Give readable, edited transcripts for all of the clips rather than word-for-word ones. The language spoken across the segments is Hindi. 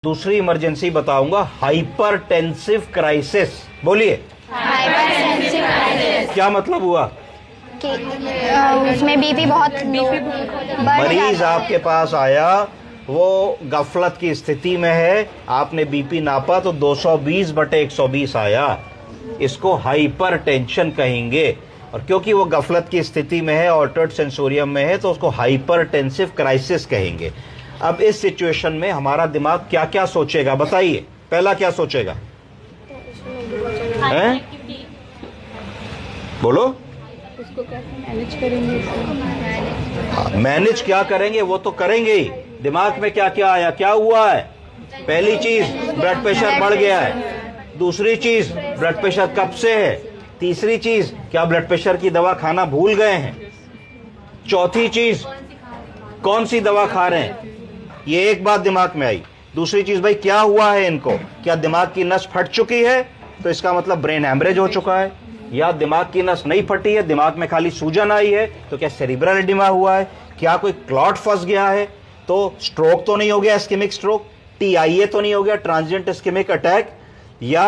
दूसरी इमरजेंसी बताऊंगा, हाइपरटेंसिव क्राइसिस। बोलिए, हाइपरटेंसिव क्राइसिस। क्या मतलब हुआ? कि उसमें बीपी बहुत लो मरीज आपके पास आया, वो गफलत की स्थिति में है, आपने बीपी नापा तो 220/120 आया। इसको हाइपरटेंशन कहेंगे। और क्योंकि वो गफलत की स्थिति में है, ऑल्टर्ड सेंसोरियम में है, तो उसको हाइपरटेंसिव क्राइसिस कहेंगे। अब इस सिचुएशन में हमारा दिमाग क्या क्या सोचेगा बताइए। पहला क्या सोचेगा? हैं? बोलो। उसको कैसे मैनेज करेंगे? मैनेज क्या करेंगे? वो तो करेंगे ही। दिमाग में क्या क्या आया, क्या हुआ है? पहली चीज, ब्लड प्रेशर बढ़ गया है। दूसरी चीज, ब्लड प्रेशर कब से है। तीसरी चीज, क्या ब्लड प्रेशर की दवा खाना भूल गए हैं। चौथी चीज, कौन सी दवा खा रहे हैं। ये एक बात दिमाग में आई। दूसरी चीज, भाई क्या हुआ है इनको, क्या दिमाग की नस फट चुकी है, तो इसका मतलब ब्रेन हैमरेज हो चुका है। या दिमाग की नस नहीं फटी है, दिमाग में खाली सूजन आई है, तो क्या सेरिब्रल एडिमा हुआ है। क्या कोई क्लॉट फंस गया है, तो स्ट्रोक तो नहीं हो गया, इस्केमिक स्ट्रोक। टीआईए तो नहीं हो गया, ट्रांजिएंट इस्केमिक अटैक। या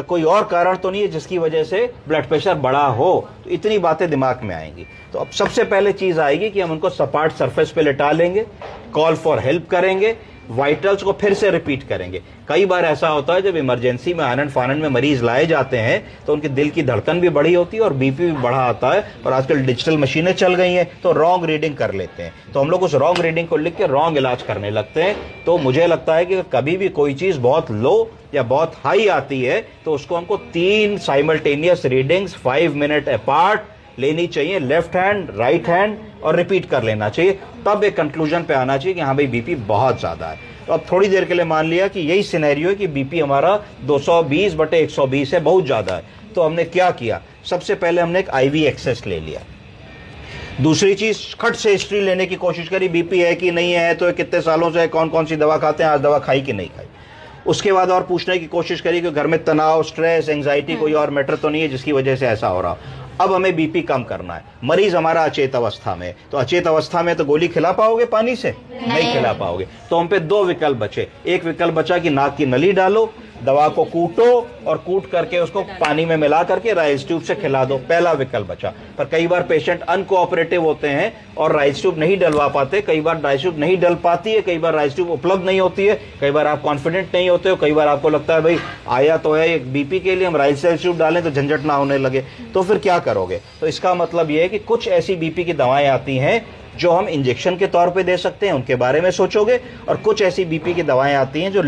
कोई और कारण तो नहीं है जिसकी वजह से ब्लड प्रेशर बढ़ा हो। तो इतनी बातें दिमाग में आएंगी। तो अब सबसे पहले चीज आएगी कि हम उनको सपाट सरफेस पे लेटा लेंगे, कॉल फॉर हेल्प करेंगे, वाइटल्स को फिर से रिपीट करेंगे। कई बार ऐसा होता है जब इमरजेंसी में आनंद फानंद में मरीज लाए जाते हैं तो उनके दिल की धड़कन भी बढ़ी होती है और बीपी भी बढ़ा आता है। और आजकल डिजिटल मशीनें चल गई हैं तो रॉन्ग रीडिंग कर लेते हैं। तो हम लोग उस रॉन्ग रीडिंग को लिख के रॉन्ग इलाज करने लगते हैं। तो मुझे लगता है कि कभी भी कोई चीज बहुत लो या बहुत हाई आती है तो उसको हमको 3 साइमल्टेनियस रीडिंग्स 5 मिनट अपार्ट लेनी चाहिए, लेफ्ट हैंड, राइट हैंड, और रिपीट कर लेना चाहिए। तब एक कंक्लूजन पे आना चाहिए कि हाँ भाई बीपी बहुत ज्यादा है। तो अब थोड़ी देर के लिए मान लिया कि यही सिनेरियो है कि बीपी हमारा 220/120 है, बहुत ज्यादा है। तो हमने क्या किया, सबसे पहले हमने एक आईवी एक्सेस ले लिया। दूसरी चीज, खट से हिस्ट्री लेने की कोशिश करी, बीपी है कि नहीं है, तो कितने सालों से, कौन कौन सी दवा खाते हैं, आज दवा खाई कि नहीं खाई। उसके बाद और पूछने की कोशिश करी कि घर में तनाव, स्ट्रेस, एंजाइटी कोई और मैटर तो नहीं है जिसकी वजह से ऐसा हो रहा। अब हमें बीपी कम करना है। मरीज हमारा अचेत अवस्था में, तो अचेत अवस्था में तो गोली खिला पाओगे पानी से? नहीं खिला पाओगे। तो हम पे 2 विकल्प बचे। एक विकल्प बचा कि नाक की नली डालो, दवा को कूटो और कूट करके उसको पानी में मिला करके राइस ट्यूब से खिला दो, पहला विकल्प बचा। पर कई बार पेशेंट अनकोऑपरेटिव होते हैं और राइस ट्यूब नहीं डलवा पाते। कई बार राइस ट्यूब नहीं डल पाती है, कई बार राइस ट्यूब उपलब्ध नहीं होती है, कई बार आप कॉन्फिडेंट नहीं होते हो, कई बार आपको लगता है भाई आया तो है एक बीपी के लिए, हम राइस ट्यूब डालें तो झंझट ना होने लगे। तो फिर क्या करोगे? तो इसका मतलब यह है कि कुछ ऐसी बीपी की दवाएं आती हैं जो हम इंजेक्शन के तौर पे दे सकते हैं, उनके बारे में सोचोगे। और कुछ ऐसी बीपी की दवाएं आती हैं जो